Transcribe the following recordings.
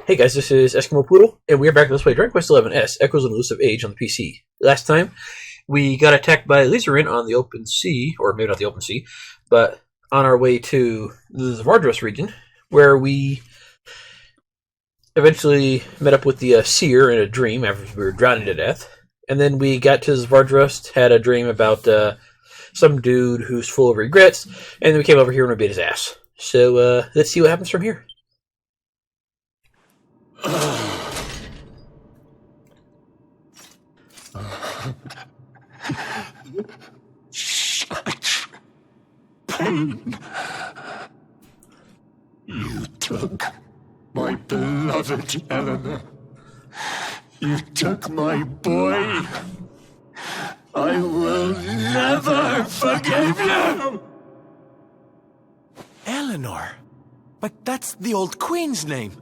Hey guys, this is Eskimo Poodle, and we are back to Let's Play Dragon Quest XI Echoes of Elusive Age on the PC. Last time, we got attacked by Lysarin on the open sea, or maybe not the open sea, but on our way to the Zavardros region, where we eventually met up with the seer in a dream after we were drowning to death. And then we got to Zavardros, had a dream about some dude who's full of regrets, and then we came over here and we beat his ass. So let's see what happens from here. Such pain. You took my beloved Eleanor. You took my boy. I will never forgive you. Eleanor? But that's the old queen's name,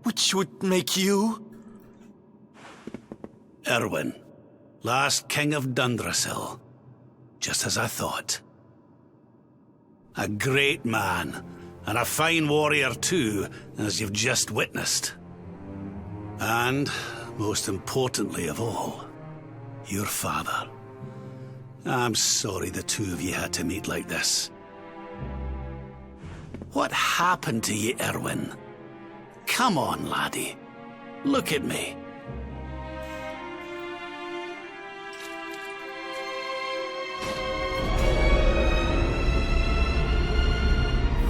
which would make you... Erwin, last king of Dundrasil, just as I thought. A great man, and a fine warrior too, as you've just witnessed. And, most importantly of all, your father. I'm sorry the two of you had to meet like this. What happened to you, Erwin? Come on, laddie. Look at me.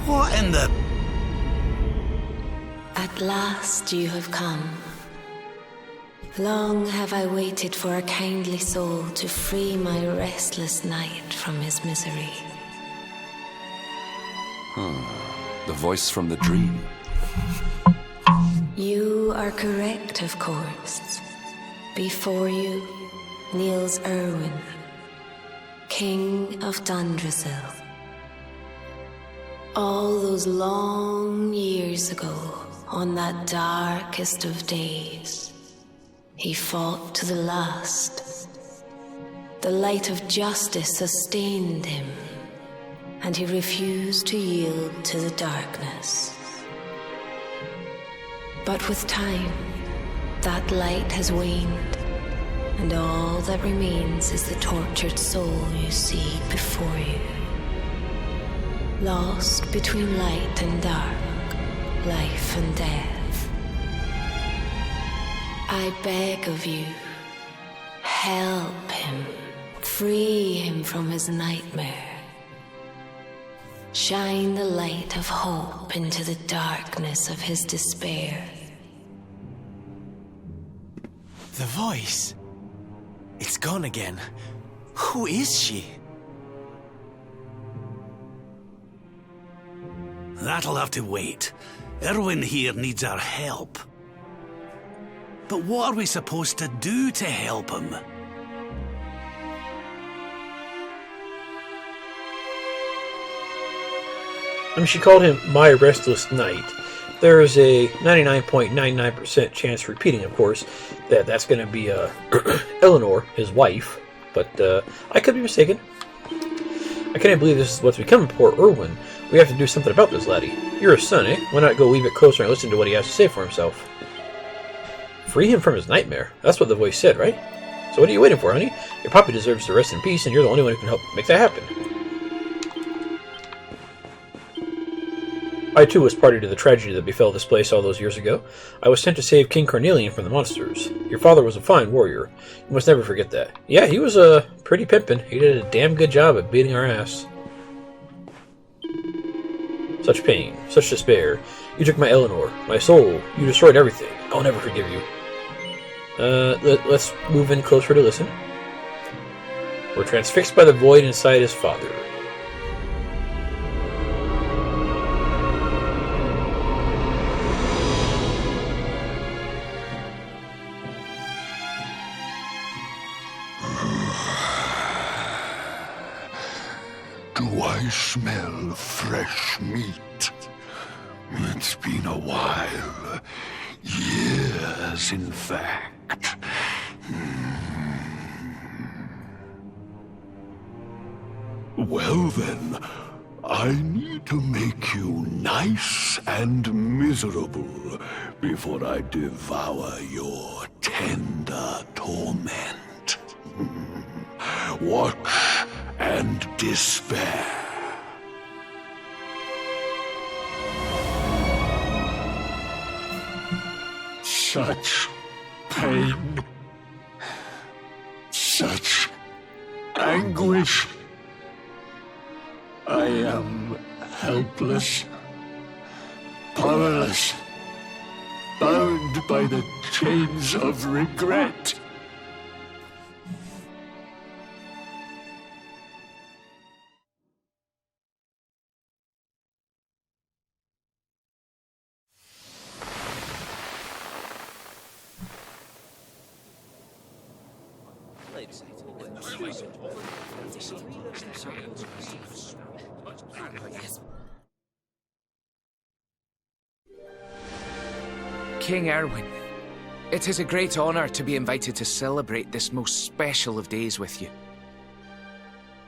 What in the... At last you have come. Long have I waited for a kindly soul to free my restless knight from his misery. The voice from the dream. You are correct, of course. Before you kneels Erwin, King of Dundrasil. All those long years ago, on that darkest of days, he fought to the last. The light of justice sustained him, and he refused to yield to the darkness. But with time, that light has waned, and all that remains is the tortured soul you see before you. Lost between light and dark, life and death. I beg of you, help him, free him from his nightmare. Shine the light of hope into the darkness of his despair. The voice. It's gone again. Who is she? That'll have to wait. Erwin here needs our help. But what are we supposed to do to help him? I mean, she called him my Restless Knight. There is a 99.99% chance, repeating, of course, that that's going to be Eleanor, his wife. But I could be mistaken. I can't believe this is what's becoming poor Erwin. We have to do something about this, laddie. You're his son, eh? Why not go a wee bit closer and listen to what he has to say for himself? Free him from his nightmare. That's what the voice said, right? So what are you waiting for, honey? Your puppy deserves to rest in peace, and you're the only one who can help make that happen. I too was party to the tragedy that befell this place all those years ago. I was sent to save King Carnelian from the monsters. Your father was a fine warrior. You must never forget that. Yeah, he was pretty pimpin'. He did a damn good job at beating our ass. Such pain, such despair. You took my Eleanor, my soul. You destroyed everything. I'll never forgive you. Let's move in closer to listen. We're transfixed by the void inside his father. Do I smell fresh meat? It's been a while. Years, in fact. Well then, I need to make you nice and miserable before I devour your tender torment. Watch and despair. Such pain. Such anguish. I am helpless, powerless, bound by the chains of regret. King Erwin, it is a great honor to be invited to celebrate this most special of days with you.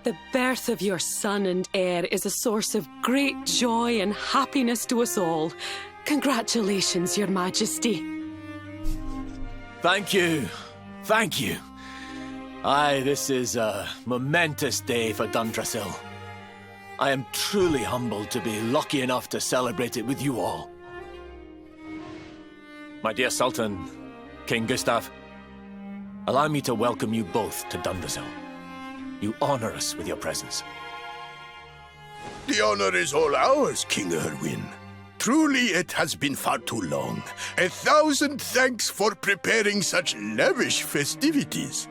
The birth of your son and heir is a source of great joy and happiness to us all. Congratulations, Your Majesty. Thank you. Thank you. Aye, this is a momentous day for Dundrasil. I am truly humbled to be lucky enough to celebrate it with you all. My dear Sultan, King Gustav, allow me to welcome you both to Dundrasil. You honor us with your presence. The honor is all ours, King Erwin. Truly, it has been far too long. 1,000 thanks for preparing such lavish festivities.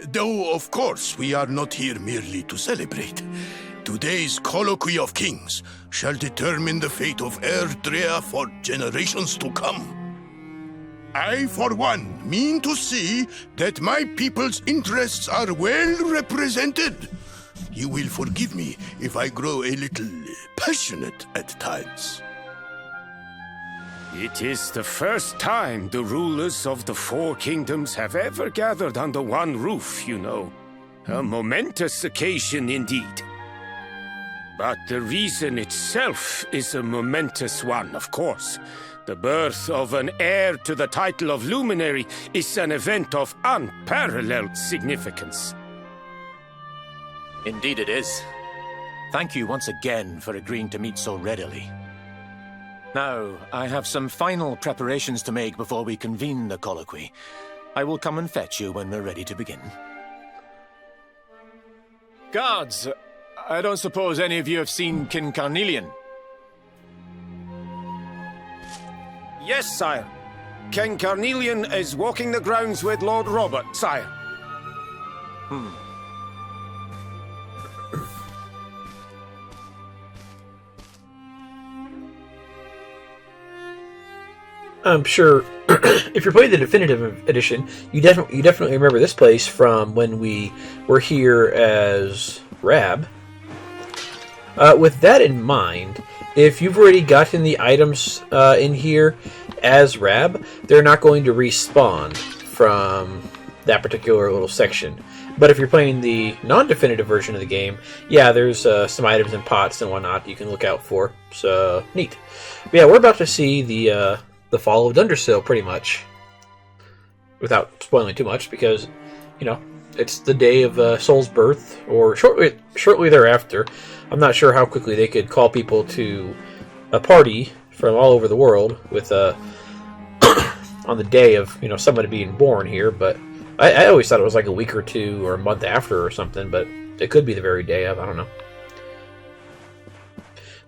Though, of course, we are not here merely to celebrate. Today's colloquy of kings shall determine the fate of Erdrea for generations to come. I, for one, mean to see that my people's interests are well represented. You will forgive me if I grow a little passionate at times. It is the first time the rulers of the four kingdoms have ever gathered under one roof, you know. A momentous occasion indeed. But the reason itself is a momentous one, of course. The birth of an heir to the title of luminary is an event of unparalleled significance. Indeed it is. Thank you once again for agreeing to meet so readily. Now, I have some final preparations to make before we convene the colloquy. I will come and fetch you when we're ready to begin. Guards, I don't suppose any of you have seen King Carnelian? Yes, sire. King Carnelian is walking the grounds with Lord Robert, sire. I'm sure if you're playing the definitive edition, you definitely remember this place from when we were here as Rab. With that in mind, if you've already gotten the items in here as Rab, they're not going to respawn from that particular little section. But if you're playing the non-definitive version of the game, yeah, there's some items in pots and whatnot you can look out for. So, neat. But yeah, we're about to see the fall of Dundrasil, pretty much. Without spoiling too much, because, you know, it's the day of Sol's birth, or shortly thereafter. I'm not sure how quickly they could call people to a party from all over the world with on the day of, you know, somebody being born here, but I always thought it was like a week or two or a month after or something, but it could be the very day of, I don't know.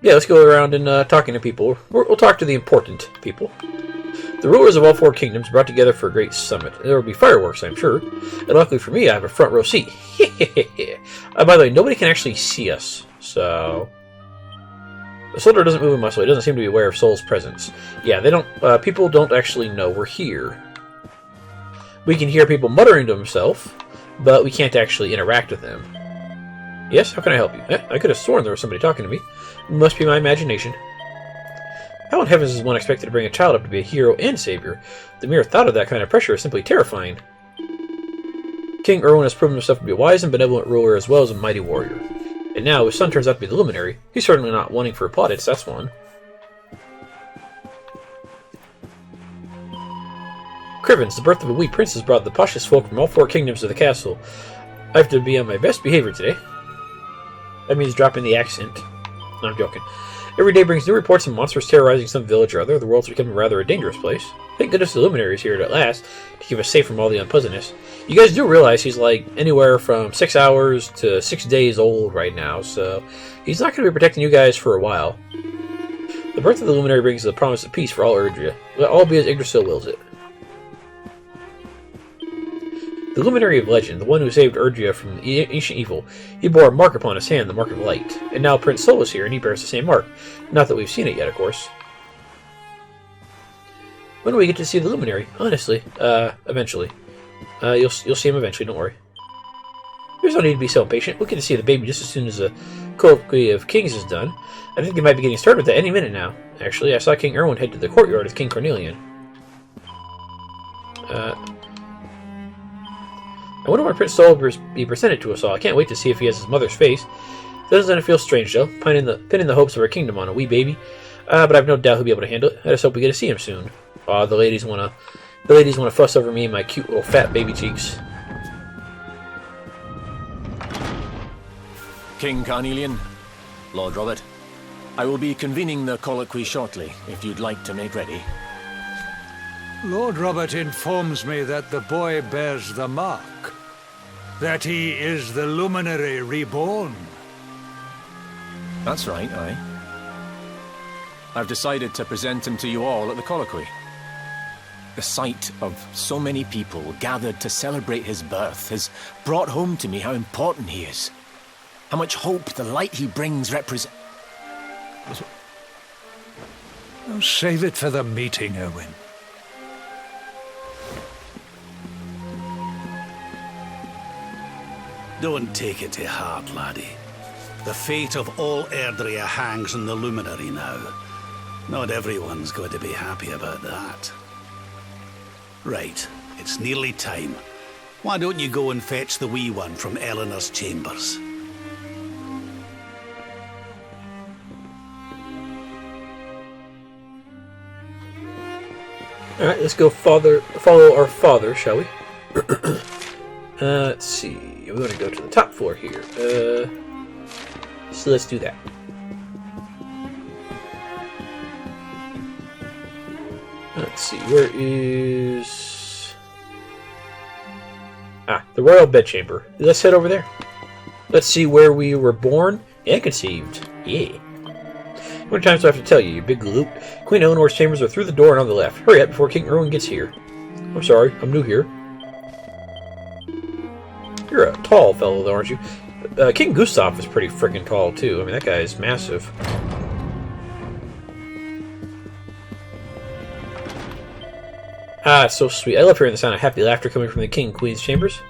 Yeah, let's go around and talking to people. We'll talk to the important people. The rulers of all four kingdoms brought together for a great summit. There will be fireworks, I'm sure. And luckily for me, I have a front row seat. By the way, nobody can actually see us, so... The soldier doesn't move a muscle. He doesn't seem to be aware of Sol's presence. Yeah, they don't. People don't actually know we're here. We can hear people muttering to themselves, but we can't actually interact with them. Yes, how can I help you? I could have sworn there was somebody talking to me. It must be my imagination. How in heavens is one expected to bring a child up to be a hero and savior? The mere thought of that kind of pressure is simply terrifying. King Erwin has proven himself to be a wise and benevolent ruler as well as a mighty warrior. And now his son turns out to be the Luminary. He's certainly not wanting for plaudits, that's one. Crivens, the birth of a wee princess brought the poshest folk from all 4 kingdoms to the castle. I have to be on my best behavior today. That means dropping the accent. No, I'm joking. Every day brings new reports of monsters terrorizing some village or other. The world's becoming rather a dangerous place. Thank goodness the Luminary is here at last to keep us safe from all the unpleasantness. You guys do realize he's like anywhere from 6 hours to 6 days old right now, so he's not going to be protecting you guys for a while. The birth of the Luminary brings the promise of peace for all Erdrea. Let all be as Yggdrasil wills it. The Luminary of Legend, the one who saved Erdrea from ancient evil, he bore a mark upon his hand, the Mark of Light. And now Prince Sol is here, and he bears the same mark. Not that we've seen it yet, of course. When do we get to see the Luminary? Honestly, eventually. You'll see him eventually, don't worry. There's no need to be so impatient. We'll get to see the baby just as soon as the Colloquy of Kings is done. I think they might be getting started with that any minute now. Actually, I saw King Erwin head to the courtyard with King Cornelian. I wonder when Prince Sol will be presented to us all. I can't wait to see if he has his mother's face. Doesn't it feel strange, though, pinning the hopes of our kingdom on a wee baby? But I've no doubt he'll be able to handle it. I just hope we get to see him soon. The ladies wanna fuss over me and my cute little fat baby cheeks. King Carnelian, Lord Robert, I will be convening the colloquy shortly, if you'd like to make ready. Lord Robert informs me that the boy bears the mark. That he is the Luminary reborn. That's right, aye. I've decided to present him to you all at the colloquy. The sight of so many people gathered to celebrate his birth has brought home to me how important he is. How much hope the light he brings represents. Oh, save it for the meeting, Erwin. Don't take it to heart, laddie. The fate of all Erdrea hangs on the Luminary now. Not everyone's going to be happy about that. Right, it's nearly time. Why don't you go and fetch the wee one from Eleanor's chambers? Alright, let's go follow our father, shall we? Let's see. We're going to go to the top floor here. So let's do that. Let's see. Where is... the royal bedchamber. Let's head over there. Let's see where we were born and conceived. Yeah. How many times do I have to tell you, you big loot? Queen Eleanor's chambers are through the door and on the left. Hurry up before King Erwin gets here. I'm sorry, I'm new here. You're a tall fellow, though, aren't you? King Gustav is pretty freaking tall, too. I mean, that guy is massive. It's so sweet. I love hearing the sound of happy laughter coming from the King and Queen's chambers.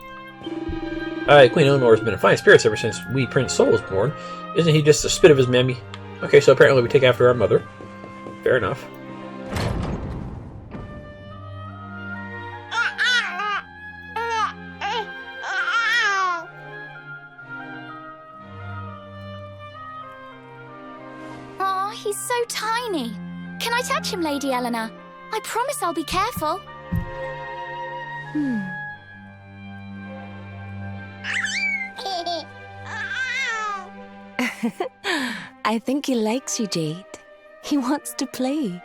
Queen Eleanor has been in fine spirits ever since wee Prince Sol was born. Isn't he just the spit of his mammy? Okay, so apparently we take after our mother. Fair enough. Aw, he's so tiny. Can I touch him, Lady Eleanor? I promise I'll be careful. I think he likes you, Jade. He wants to play.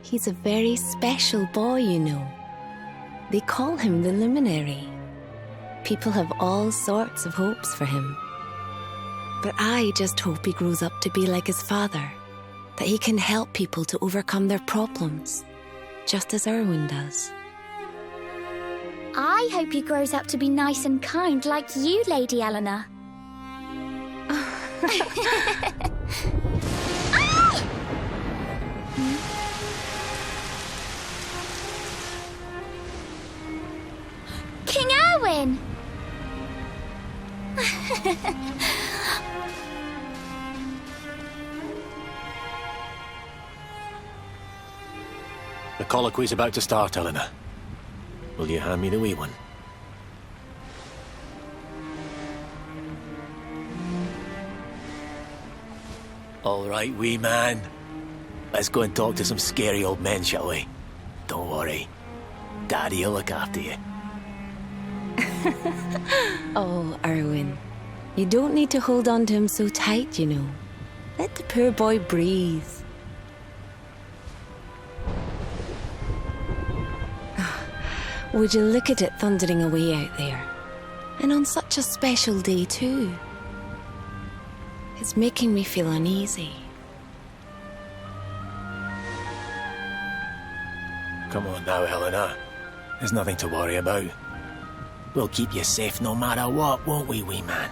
He's a very special boy, you know. They call him the Luminary. People have all sorts of hopes for him. But I just hope he grows up to be like his father, that he can help people to overcome their problems, just as Erwin does. I hope he grows up to be nice and kind like you, Lady Eleanor. King Erwin! The colloquy's about to start, Eleanor. Will you hand me the wee one? All right, wee man. Let's go and talk to some scary old men, shall we? Don't worry. Daddy will look after you. Oh, Erwin. You don't need to hold on to him so tight, you know. Let the poor boy breathe. Would you look at it thundering away out there? And on such a special day, too. It's making me feel uneasy. Come on now, Helena. There's nothing to worry about. We'll keep you safe no matter what, won't we, wee man?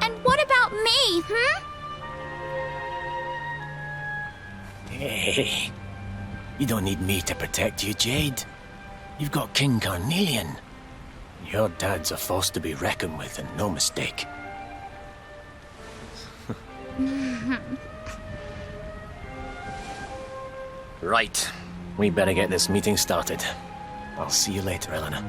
And what about me, Hey, you don't need me to protect you, Jade. You've got King Carnelian. Your dad's a force to be reckoned with, and no mistake. Right. We better get this meeting started. I'll see you later, Elena.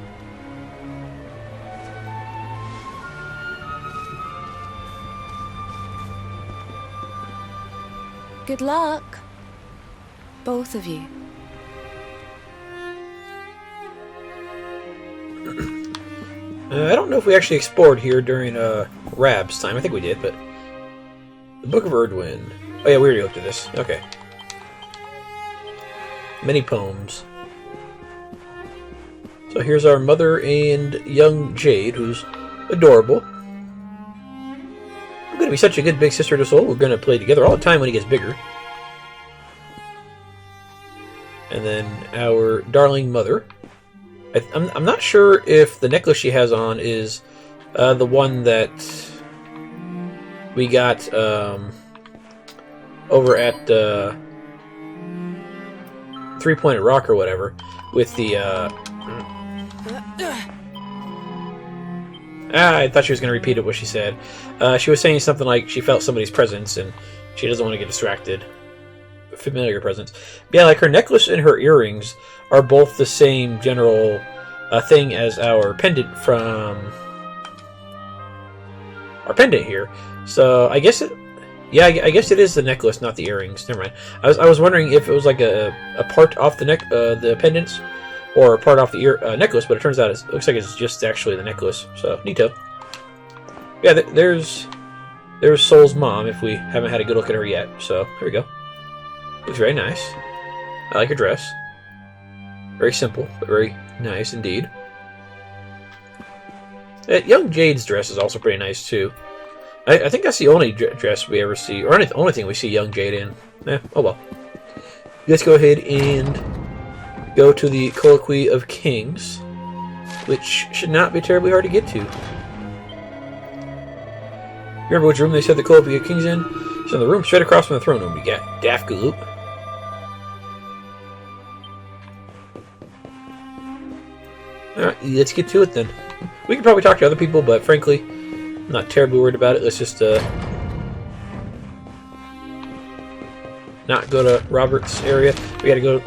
Good luck. Both of you. I don't know if we actually explored here during Rab's time. I think we did, but... The Book of Erdwin. Oh yeah, we already looked at this. Okay. Many poems. So here's our mother and young Jade, who's adorable. I'm gonna be such a good big sister to Soul. We're gonna play together all the time when he gets bigger. And then our darling mother. I'm not sure if the necklace she has on is the one that we got over at Three-Pointed Rock or whatever, with the I thought she was going to repeat what she said. She was saying something like she felt somebody's presence and she doesn't want to get distracted. Familiar presence. Yeah, like her necklace and her earrings are both the same general thing as our pendant from our pendant here. So I guess it, yeah, I guess it is the necklace, not the earrings. Never mind. I was wondering if it was like a part off the neck, the pendants, or a part off the necklace, but it turns out it looks like it's just actually the necklace. So neato. Yeah, there's Soul's mom. If we haven't had a good look at her yet, so there we go. Looks very nice. I like her dress. Very simple, but very nice indeed. Young Jade's dress is also pretty nice too. I think that's the only dress we ever see, or the only thing we see young Jade in. Oh well. Let's go ahead and go to the Colloquy of Kings, which should not be terribly hard to get to. Remember which room they said the Colloquy of Kings in? It's in the room straight across from the throne room. You got Daft Galoop. Alright, let's get to it then. We could probably talk to other people, but frankly, I'm not terribly worried about it. Let's just not go to Robert's area. We gotta go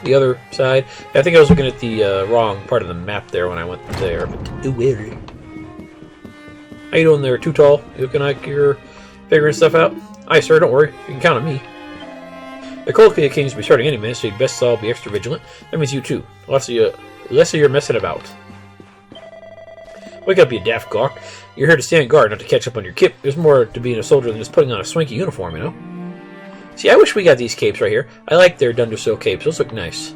the other side. I think I was looking at the wrong part of the map there when I went there. But how you doing there, Too Tall? You looking like you're figuring stuff out? Aye, sir, don't worry. You can count on me. The Colloquy of Kings will be starting any minute, so you'd best all be extra vigilant. That means you too. Less of you're messing about. Wake up, you daft gawk. You're here to stand guard, not to catch up on your kip. There's more to being a soldier than just putting on a swanky uniform, you know? See, I wish we got these capes right here. I like their Dundersill capes. Those look nice.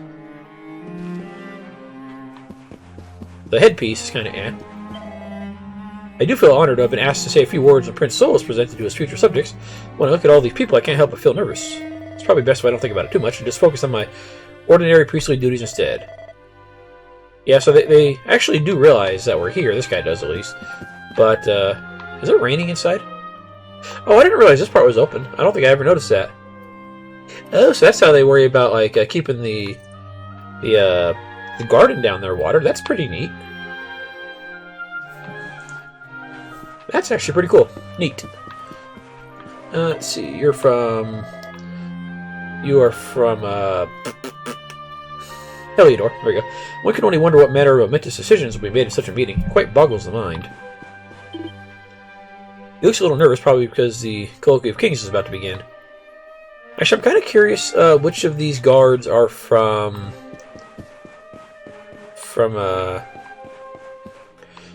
The headpiece is kind of eh. I do feel honored to have been asked to say a few words when Prince Sol is presented to his future subjects. When I look at all these people, I can't help but feel nervous. It's probably best if I don't think about it too much and just focus on my ordinary priestly duties instead. Yeah, so they actually do realize that we're here. This guy does, at least. But, is it raining inside? Oh, I didn't realize this part was open. I don't think I ever noticed that. Oh, so that's how they worry about, like, keeping the garden down there watered. That's pretty neat. That's actually pretty cool. Neat. Let's see. You are from, Heliodor, there we go. One can only wonder what manner of momentous decisions will be made in such a meeting. It quite boggles the mind. He looks a little nervous, probably because the Colloquy of Kings is about to begin. Actually, I'm kind of curious which of these guards are from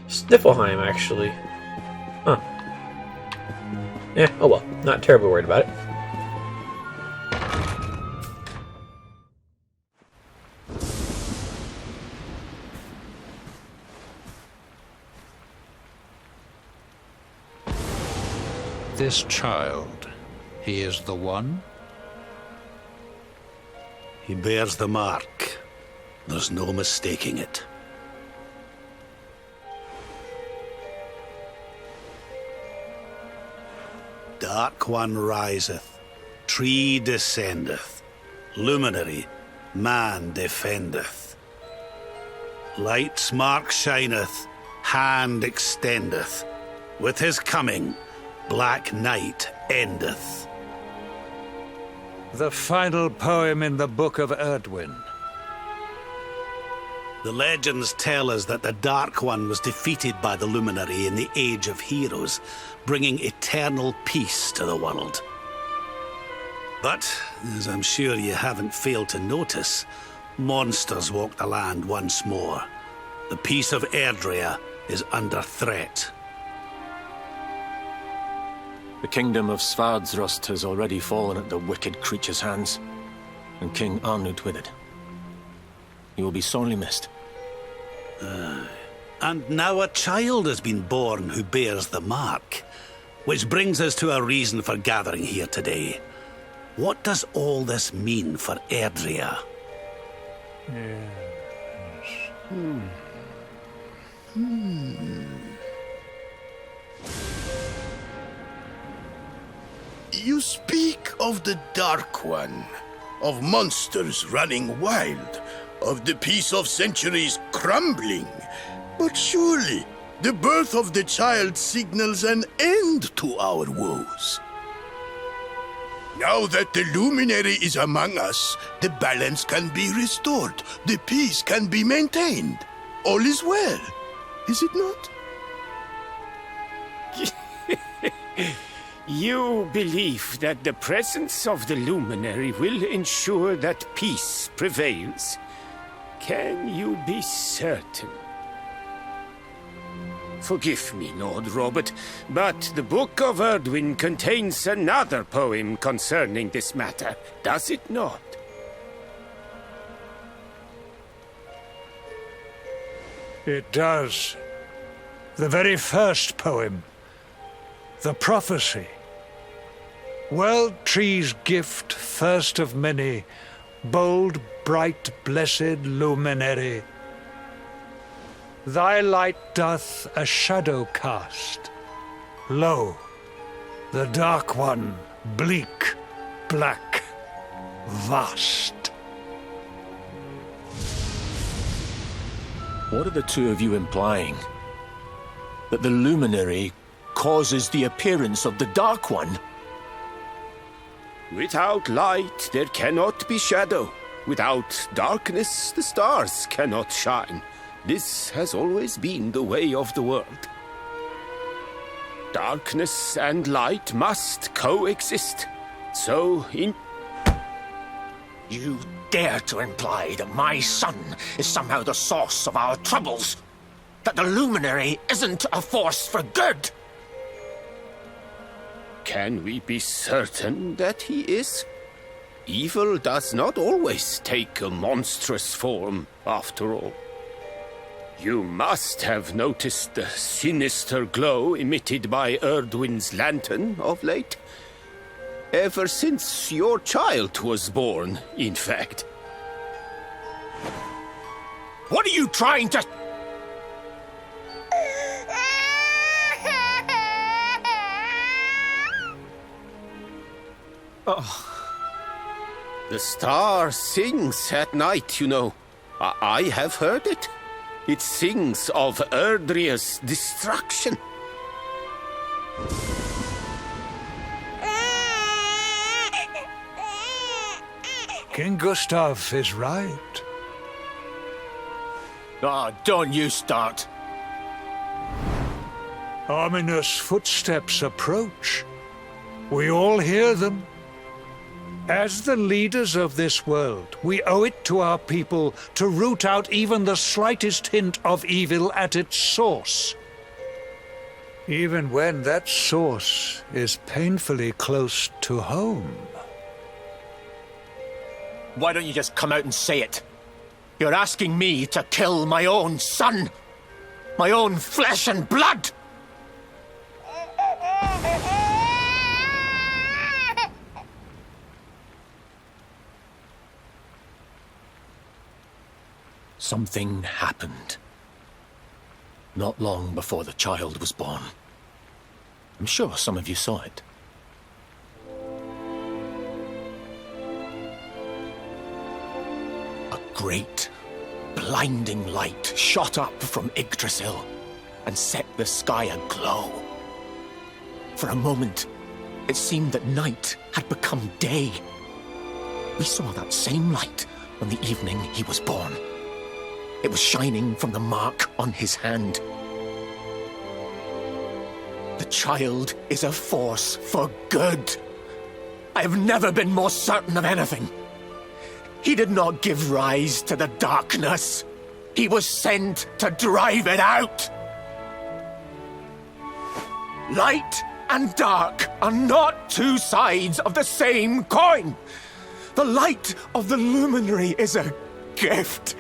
Sniffelheim, actually. Huh. Yeah, oh well. Not terribly worried about it. This child, he is the one? He bears the mark. There's no mistaking it. Dark One riseth, tree descendeth, luminary, man defendeth. Light's mark shineth, hand extendeth. With his coming, Black Night endeth. The final poem in the Book of Erdwin. The legends tell us that the Dark One was defeated by the Luminary in the Age of Heroes, bringing eternal peace to the world. But, as I'm sure you haven't failed to notice, monsters walk the land once more. The peace of Erdrea is under threat. The kingdom of Svardsrust has already fallen at the wicked creature's hands, and King Arnut with it. You will be sorely missed. And now a child has been born who bears the mark. Which brings us to a reason for gathering here today. What does all this mean for Erdrea? You speak of the Dark One, of monsters running wild, of the peace of centuries crumbling. But surely, the birth of the child signals an end to our woes. Now that the Luminary is among us, the balance can be restored, the peace can be maintained. All is well, is it not? You believe that the presence of the Luminary will ensure that peace prevails. Can you be certain? Forgive me, Lord Robert, but the Book of Erdwin contains another poem concerning this matter, does it not? It does. The very first poem. The prophecy. World Tree's gift, first of many, bold, bright, blessed luminary. Thy light doth a shadow cast. Lo, the Dark One, bleak, black, vast. What are the two of you implying? That the Luminary causes the appearance of the Dark One? Without light, there cannot be shadow. Without darkness, the stars cannot shine. This has always been the way of the world. Darkness and light must coexist. So, You dare to imply that my son is somehow the source of our troubles? That the Luminary isn't a force for good? Can we be certain that he is? Evil does not always take a monstrous form, after all. You must have noticed the sinister glow emitted by Erdwin's lantern of late. Ever since your child was born, in fact. What are you trying to... Oh. The star sings at night, you know. I have heard it. It sings of Erdrea's destruction. King Gustav is right. Oh, don't you start. Ominous footsteps approach. We all hear them. As the leaders of this world, we owe it to our people to root out even the slightest hint of evil at its source. Even when that source is painfully close to home. Why don't you just come out and say it? You're asking me to kill my own son. My own flesh and blood. Something happened. Not long before the child was born. I'm sure some of you saw it. A great, blinding light shot up from Yggdrasil and set the sky aglow. For a moment, it seemed that night had become day. We saw that same light on the evening he was born. It was shining from the mark on his hand. The child is a force for good. I have never been more certain of anything. He did not give rise to the darkness. He was sent to drive it out. Light and dark are not two sides of the same coin. The light of the luminary is a gift.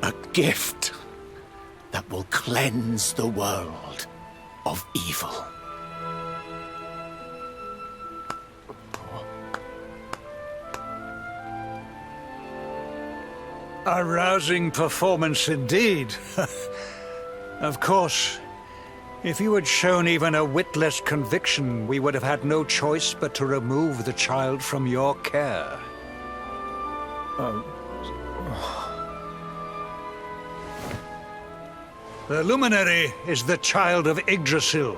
A gift that will cleanse the world of evil. A rousing performance indeed. Of course, if you had shown even a whit less conviction, we would have had no choice but to remove the child from your care. The Luminary is the child of Yggdrasil.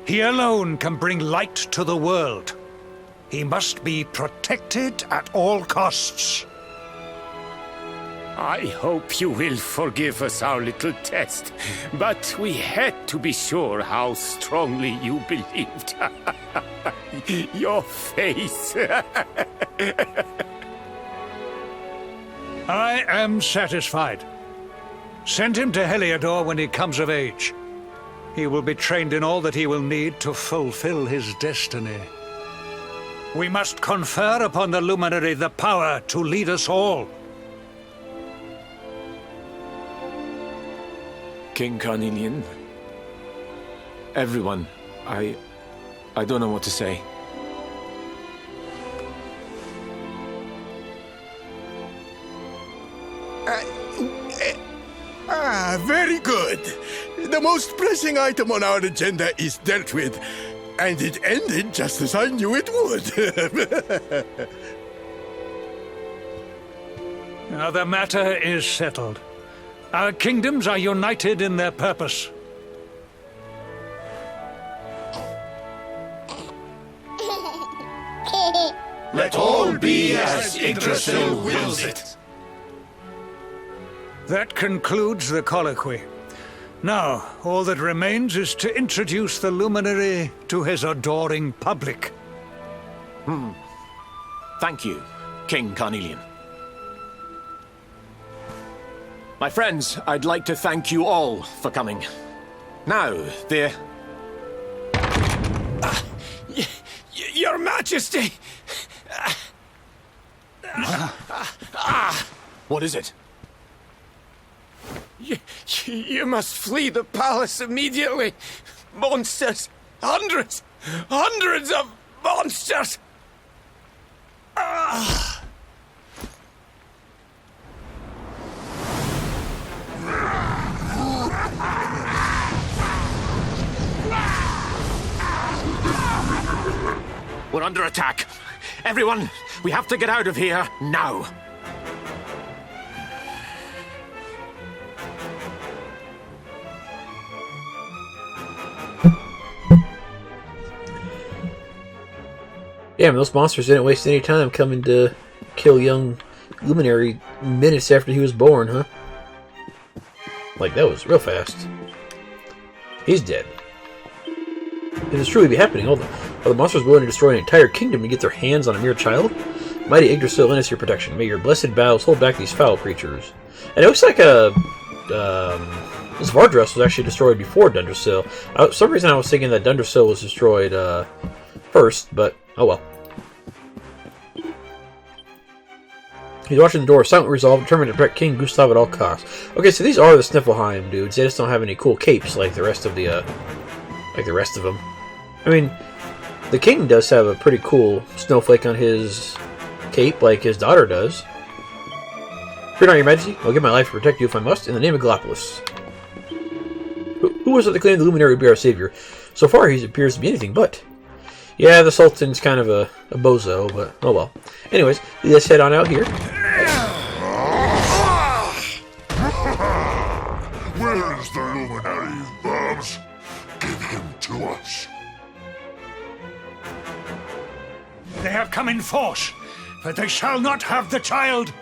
He alone can bring light to the world. He must be protected at all costs. I hope you will forgive us our little test, but we had to be sure how strongly you believed. Your face. I am satisfied. Send him to Heliodor when he comes of age. He will be trained in all that he will need to fulfill his destiny. We must confer upon the Luminary the power to lead us all. King Carnelian, everyone, I don't know what to say. Very good. The most pressing item on our agenda is dealt with, and it ended just as I knew it would. Now the matter is settled. Our kingdoms are united in their purpose. Let all be as Yggdrasil wills it. That concludes the colloquy. Now, all that remains is to introduce the Luminary to his adoring public. Thank you, King Carnelian. My friends, I'd like to thank you all for coming. Now, Your Majesty! What is it? You must flee the palace immediately. Monsters! Hundreds of monsters! We're under attack. Everyone, we have to get out of here now. Yeah, those monsters didn't waste any time coming to kill young luminary minutes after he was born, huh? Like, that was real fast. He's dead. It is truly be happening. All the monsters willing to destroy an entire kingdom to get their hands on a mere child? Mighty Yggdrasil, lend us your protection. May your blessed boughs hold back these foul creatures. And it looks like Zvardrus was actually destroyed before Dundrasil. For some reason I was thinking that Dundrasil was destroyed first, but oh well. He's watching the door, silently resolved, determined to protect King Gustav at all costs. Okay, so these are the Sniffelheim dudes. They just don't have any cool capes like the rest of them. I mean, the king does have a pretty cool snowflake on his cape, like his daughter does. Fear not, your majesty. I'll give my life to protect you if I must, in the name of Gallipolis. Who was it that claimed the luminary would be our savior? So far, he appears to be anything but. Yeah, the Sultan's kind of a bozo, but oh well. Anyways, let's head on out here. Where's the luminary, Babs? Give him to us. They have come in force, but they shall not have the child.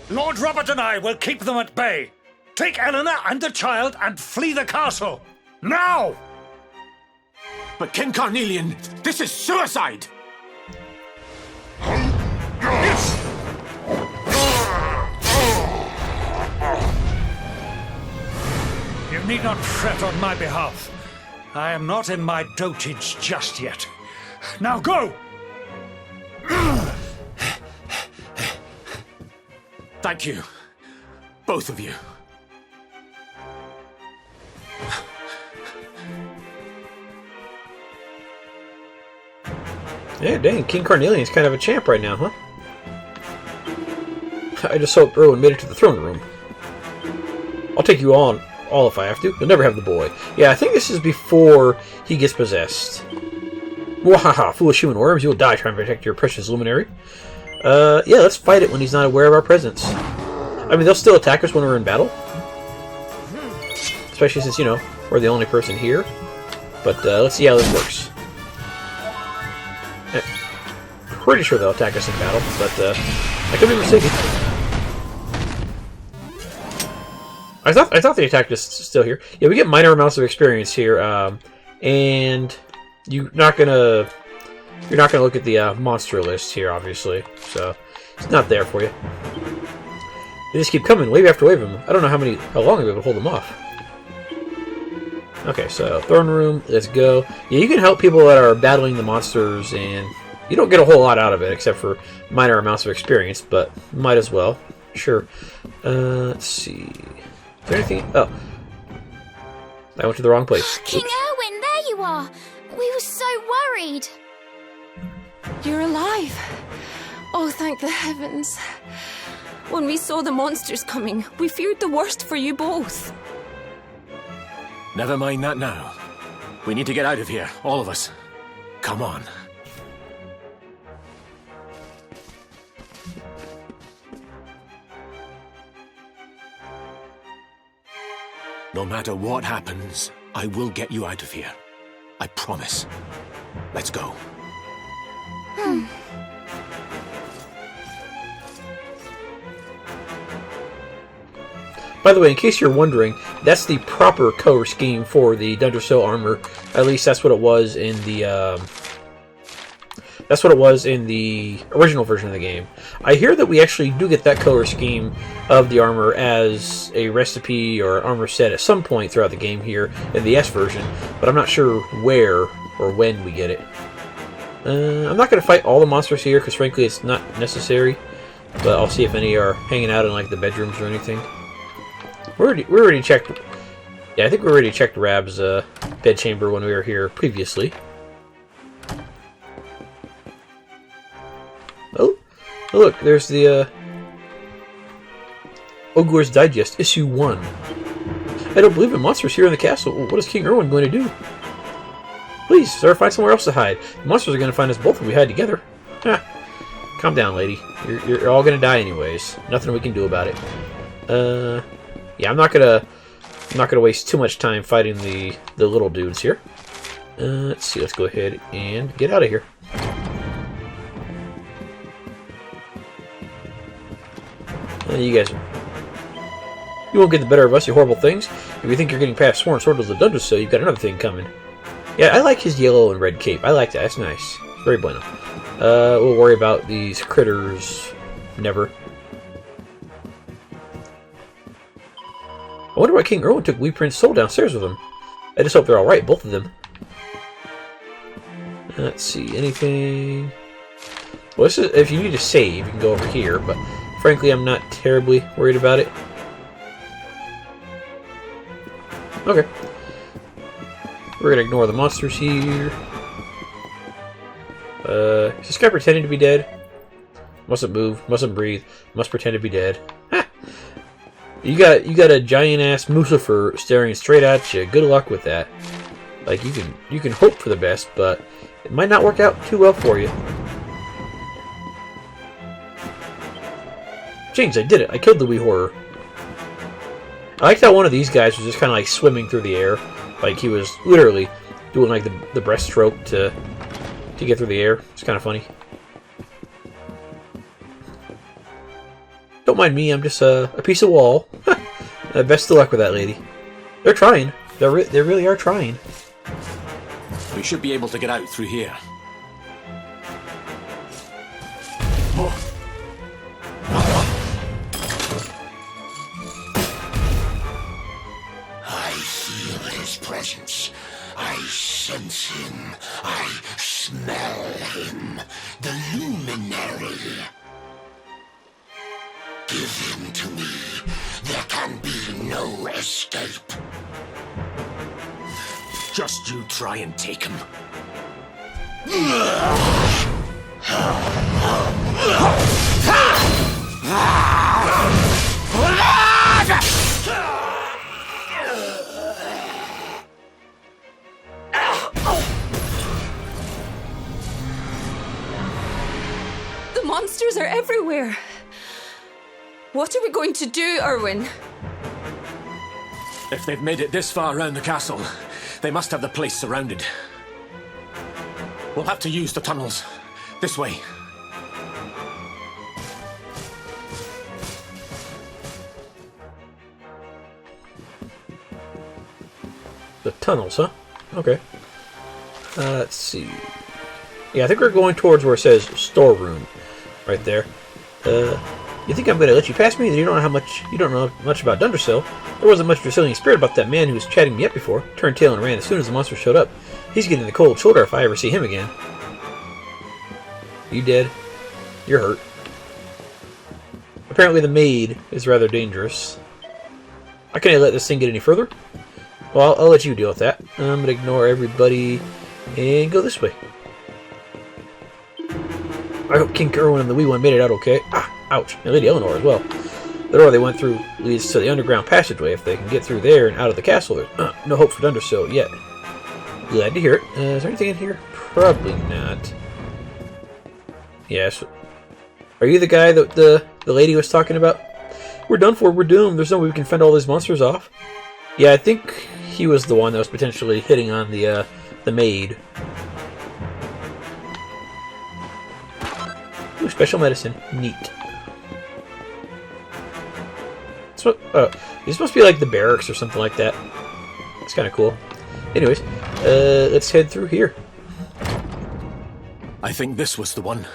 Lord Robert and I will keep them at bay. Take Eleanor and the child and flee the castle. Now! But King Carnelian, this is suicide! You need not fret on my behalf. I am not in my dotage just yet. Now go! Thank you. Both of you. Yeah, dang, King Carnelian's kind of a champ right now, huh? I just hope Erwin made it to the throne room. I'll take you all if I have to. You'll never have the boy. Yeah, I think this is before he gets possessed. Wahaha, foolish human worms, you will die trying to protect your precious luminary. Yeah, let's fight it when he's not aware of our presence. I mean, they'll still attack us when we're in battle. Especially since, you know, we're the only person here. But let's see how this works. Pretty sure they'll attack us in battle, but I could be mistaken. I thought they attacked us still here. Yeah, we get minor amounts of experience here, and you're not gonna look at the monster list here, obviously. So it's not there for you. They just keep coming, wave after wave of them. I don't know how long I'll be able to hold them off. Okay, so throne room, let's go. Yeah, you can help people that are battling the monsters, and you don't get a whole lot out of it except for minor amounts of experience, but might as well. Sure. Let's see. Is there anything? Oh. I went to the wrong place. King Erwin, there you are! We were so worried! You're alive. Oh, thank the heavens. When we saw the monsters coming, we feared the worst for you both. Never mind that now. We need to get out of here, all of us. Come on. No matter what happens, I will get you out of here. I promise. Let's go. By the way, in case you're wondering, that's the proper color scheme for the Dundrasil armor. At least that's what it was in the original version of the game. I hear that we actually do get that color scheme of the armor as a recipe or armor set at some point throughout the game here in the S version, but I'm not sure where or when we get it. I'm not going to fight all the monsters here because frankly it's not necessary, but I'll see if any are hanging out in like the bedrooms or anything. We already checked. Yeah, I think we already checked Rab's bedchamber when we were here previously. Oh, look, there's the Ogre's Digest, Issue 1. I don't believe in monsters here in the castle. What is King Erwin going to do? Please, sir, find somewhere else to hide. The monsters are going to find us both if we hide together. Calm down, lady. You're all going to die anyways. Nothing we can do about it. Yeah, I'm not gonna waste too much time fighting the little dudes here. Let's see. Let's go ahead and get out of here. You guys, you won't get the better of us, you horrible things. If you think you're getting past Sworn Sword of the Dundersill, you've got another thing coming. Yeah, I like his yellow and red cape. I like that. That's nice. Very bueno. We'll worry about these critters. Never. I wonder why King Erwin took Wee Prince's soul downstairs with him. I just hope they're alright, both of them. Let's see, anything... Well, this is, if you need to save, you can go over here, but frankly, I'm not terribly worried about it. Okay. We're gonna ignore the monsters here. Is this guy pretending to be dead? Mustn't move, mustn't breathe, must pretend to be dead. Ha! You got a giant ass Mucifer staring straight at you. Good luck with that. Like you can hope for the best, but it might not work out too well for you. James, I did it. I killed the wee horror. I liked how one of these guys was just kind of like swimming through the air. Like he was literally doing like the breaststroke to get through the air. It's kind of funny. Don't mind me, I'm just a piece of wall. Best of luck with that, lady. They're trying. They really are trying. We should be able to get out through here. I feel his presence. I sense him. I smell him. The luminary. Give him to me. There can be no escape. Just you try and take him. The monsters are everywhere. What are we going to do, Erwin? If they've made it this far around the castle, they must have the place surrounded. We'll have to use the tunnels. This way. The tunnels, huh? Okay. Let's see. Yeah, I think we're going towards where it says storeroom, right there. You think I'm going to let you pass me? You don't know much about Dundersill. There wasn't much Dracilian spirit about that man who was chatting me up before. Turned tail and ran as soon as the monster showed up. He's getting the cold shoulder if I ever see him again. You dead? You're hurt. Apparently the maid is rather dangerous. How can I let this thing get any further? Well, I'll let you deal with that. I'm going to ignore everybody and go this way. I hope King Erwin and the wee one made it out okay. Ah, ouch. And Lady Eleanor as well. The door they went through leads to the underground passageway. If they can get through there and out of the castle, there's no hope for Dundersill yet. Glad to hear it. Is there anything in here? Probably not. Yes. Are you the guy that the lady was talking about? We're done for. We're doomed. There's no way we can fend all these monsters off. Yeah, I think he was the one that was potentially hitting on the maid. Ooh, special medicine. Neat. So, this must be like the barracks or something like that. It's kind of cool. Anyways, let's head through here. I think this was the one.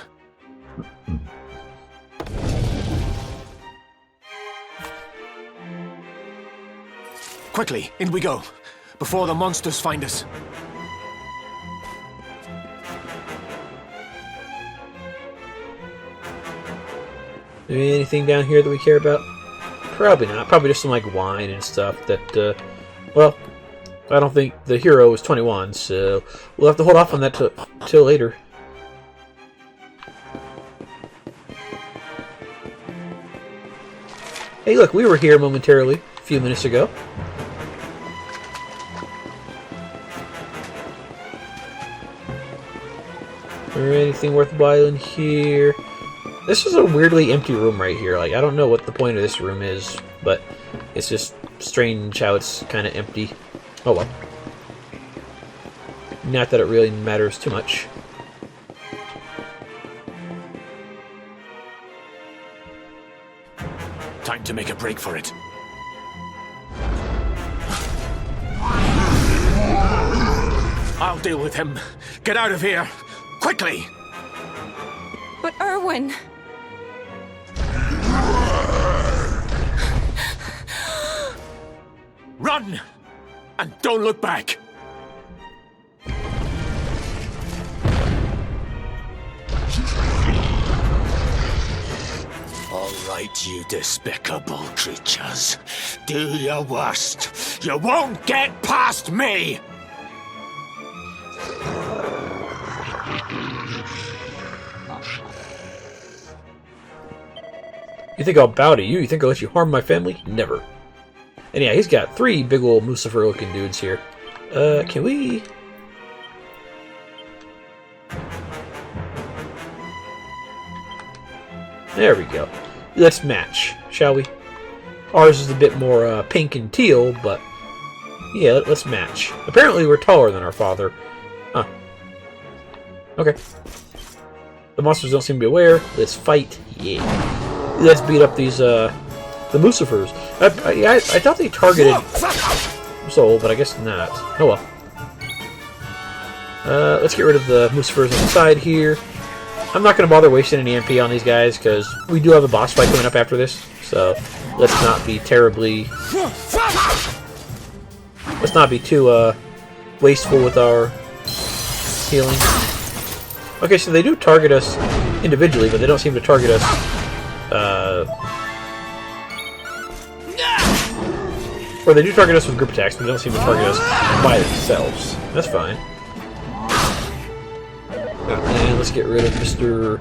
Quickly, in we go, before the monsters find us. Anything down here that we care about? Probably not. Probably just some like wine and stuff that, well, I don't think the hero is 21, so we'll have to hold off on that till later. Hey, look, we were here momentarily a few minutes ago. Or anything worthwhile in here? This is a weirdly empty room right here. Like, I don't know what the point of this room is, but it's just strange how it's kind of empty. Oh well. Not that it really matters too much. Time to make a break for it. I'll deal with him. Get out of here! Quickly! But Erwin... Run! And don't look back! All right, you despicable creatures. Do your worst. You won't get past me! You think I'll bow to you? You think I'll let you harm my family? Never. And yeah, he's got 3 big old Lucifer-looking dudes here. Can we... There we go. Let's match, shall we? Ours is a bit more pink and teal, but... Yeah, let's match. Apparently we're taller than our father. Huh. Okay. The monsters don't seem to be aware. Let's fight. Yeah. Let's beat up these, the Lucifers. I thought they targeted Soul, but I guess not. Oh well. Let's get rid of the Lucifers on the side here. I'm not going to bother wasting any MP on these guys, because we do have a boss fight coming up after this. So, let's not be terribly... Let's not be too, wasteful with our healing. Okay, so they do target us individually, but they don't seem to target us, or they do target us with group attacks, but they don't seem to target us by themselves. That's fine. And let's get rid of Mr.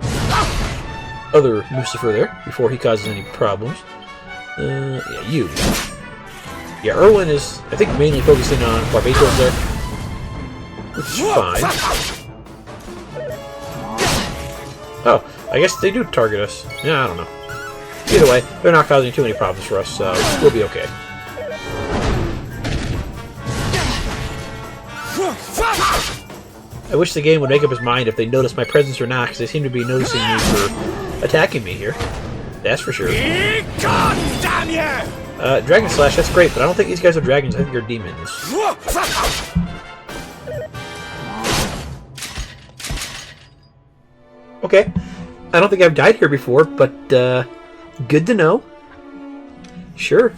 Other Lucifer there, before he causes any problems. Yeah, you. Yeah, Erwin is, I think, mainly focusing on Barbatos there. Which is fine. Oh, I guess they do target us. Yeah, I don't know. Either way, they're not causing too many problems for us, so we'll be okay. I wish the game would make up its mind if they notice my presence or not, because they seem to be noticing me for attacking me here. That's for sure. God damn you! Dragon Slash, that's great, but I don't think these guys are dragons. I think they're demons. Okay. I don't think I've died here before, but good to know. Sure.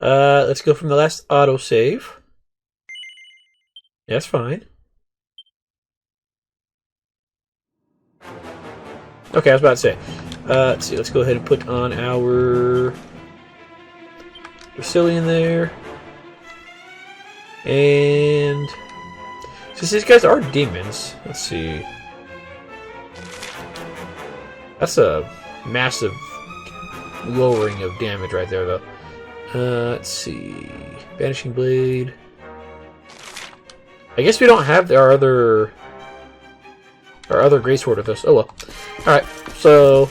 Let's go from the last autosave. That's fine. Okay, I was about to say. Let's see, let's go ahead and put on our Brazilian there. And since these guys are demons, let's see. That's a massive lowering of damage right there, though. Let's see. Banishing Blade. I guess we don't have our other greatsword with us. Oh well. Alright, so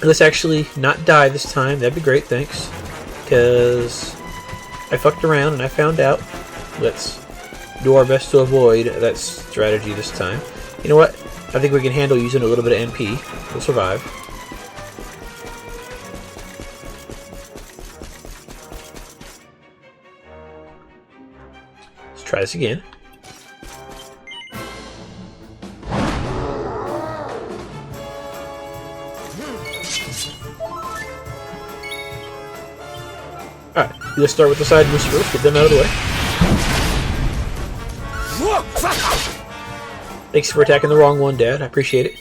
let's actually not die this time. That'd be great, thanks. Because I fucked around and I found out. Let's do our best to avoid that strategy this time. You know what? I think we can handle using a little bit of MP. We'll survive. Let's try this again. Alright, let's start with the side moves first, get them out of the way. Thanks for attacking the wrong one, Dad. I appreciate it.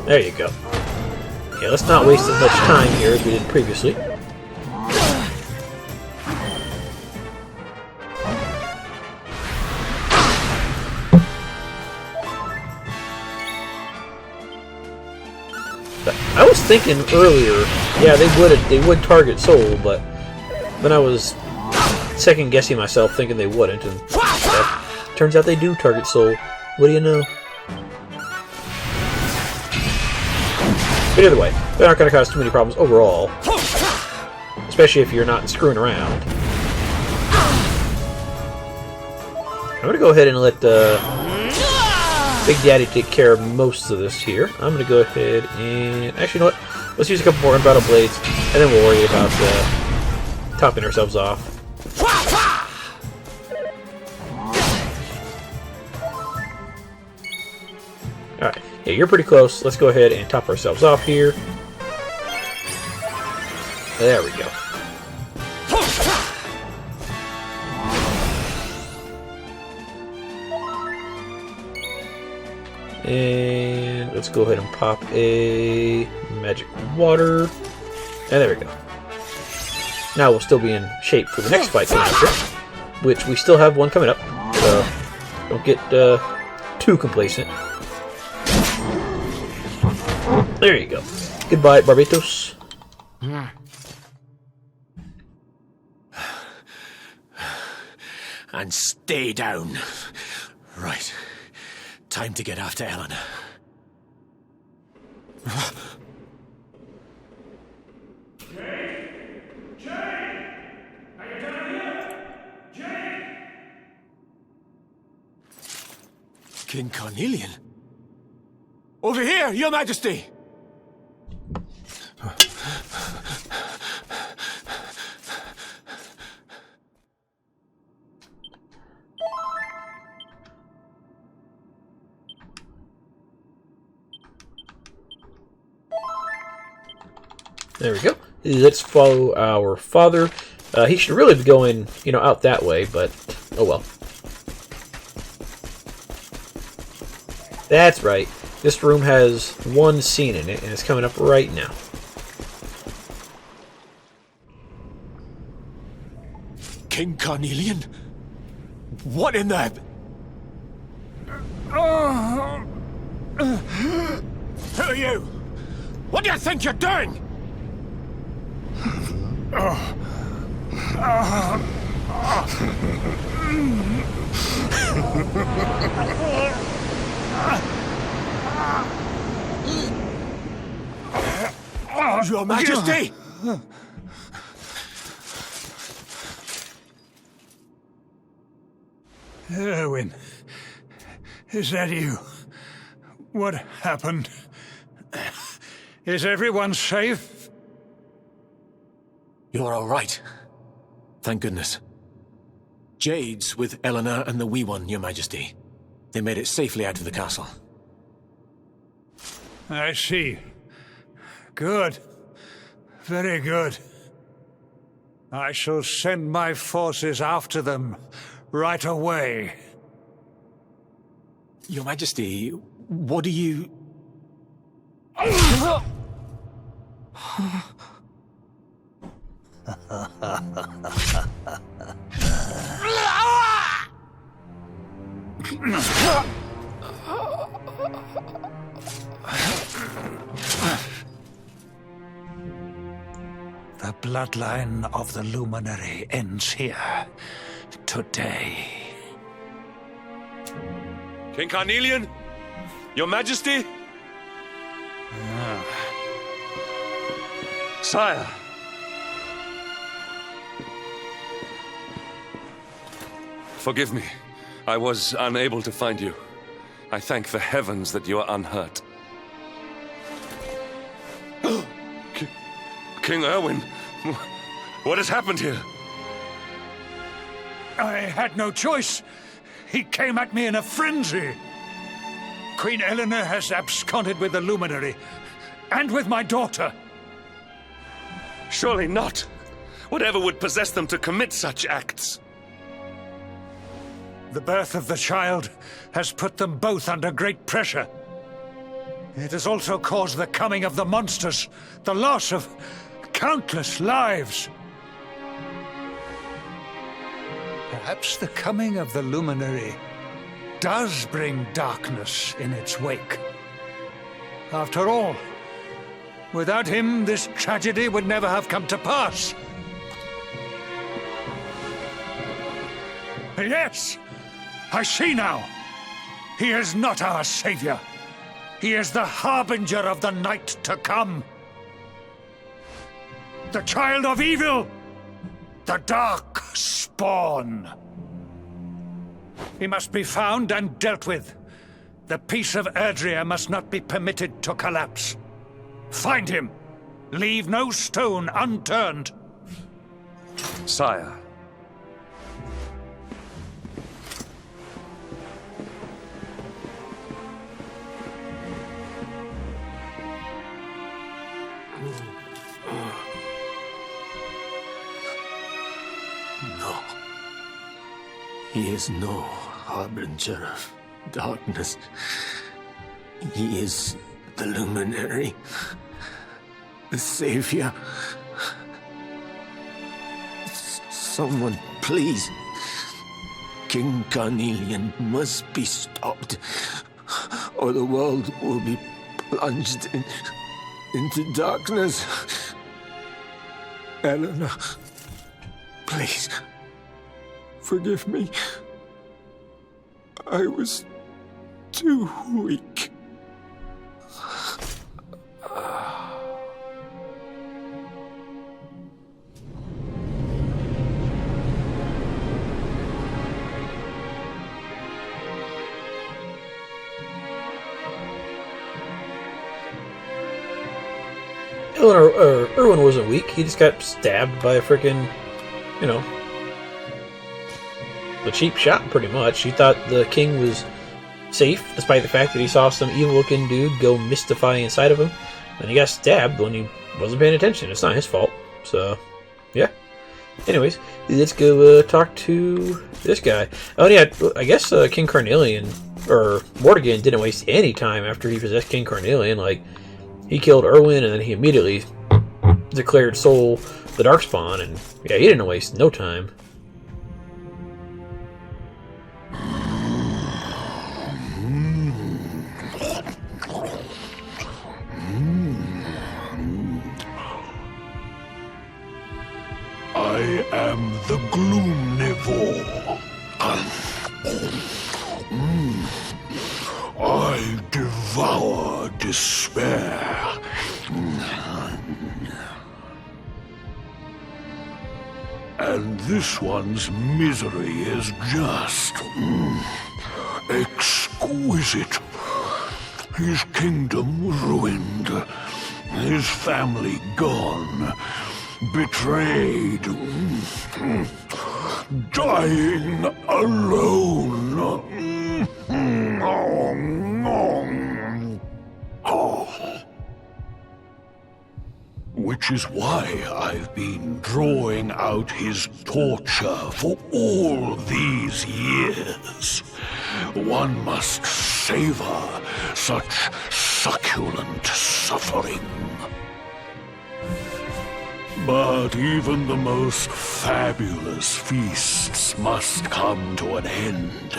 There you go. Yeah, let's not waste as much time here as we did previously. I was thinking earlier, yeah, they would target Soul, but then I was second guessing myself, thinking they wouldn't, and turns out they do target Soul. What do you know? But either way, they're not going to cause too many problems overall, especially if you're not screwing around. I'm going to go ahead and let the Big Daddy take care of most of this here. I'm going to go ahead and... Actually, you know what? Let's use a couple more Unbounded Blades, and then we'll worry about topping ourselves off. Alright, yeah, you're pretty close. Let's go ahead and top ourselves off here. There we go. And let's go ahead and pop a magic water. And there we go. Now we'll still be in shape for the next fight coming up here, which we still have one coming up. So don't get too complacent. There you go. Goodbye, Barbatos. And stay down. Right. Time to get after Eleanor. King Carnelian? Over here, Your Majesty! There we go. Let's follow our father. He should really be going, out that way, but oh well. That's right. This room has one scene in it, and it's coming up right now. King Carnelian? What in the... Who are you? What do you think you're doing? Your Majesty! Erwin, is that you? What happened? Is everyone safe? You're all right. Thank goodness. Jade's with Eleanor and the wee one, Your Majesty. They made it safely out of the castle. I see. Good. Very good. I shall send my forces after them right away. Your Majesty, what do you... The bloodline of the Luminary ends here, today. King Carnelian? Your Majesty? Sire. Forgive me. I was unable to find you. I thank the heavens that you are unhurt. King Erwin, what has happened here? I had no choice. He came at me in a frenzy. Queen Eleanor has absconded with the Luminary, and with my daughter. Surely not. Whatever would possess them to commit such acts? The birth of the child has put them both under great pressure. It has also caused the coming of the monsters, the loss of countless lives. Perhaps the coming of the Luminary does bring darkness in its wake. After all, without him, this tragedy would never have come to pass. Yes, I see now. He is not our savior. He is the harbinger of the night to come. The child of evil. The dark spawn. He must be found and dealt with. The peace of Erdrea must not be permitted to collapse. Find him! Leave no stone unturned! Sire. No. He is no harbinger of darkness. He is the luminary, the savior. Someone, please. King Carnelian must be stopped, or the world will be plunged into darkness. Eleanor, please, forgive me. I was too weak. Erwin wasn't weak. He just got stabbed by a freaking, a cheap shot, pretty much. He thought the king was safe, despite the fact that he saw some evil-looking dude go mystify inside of him, and he got stabbed when he wasn't paying attention. It's not his fault. So, yeah. Anyways, let's go talk to this guy. Oh yeah, I guess King Carnelian, or Morrigan, didn't waste any time after he possessed King Carnelian. Like, he killed Erwin, and then he immediately declared Soul the Darkspawn, and yeah, he didn't waste no time. I am the Gloomnivore. I devour despair. And this one's misery is just exquisite. His kingdom ruined, his family gone, betrayed, dying alone. Which is why I've been drawing out his torture for all these years. One must savor such succulent suffering. But even the most fabulous feasts must come to an end.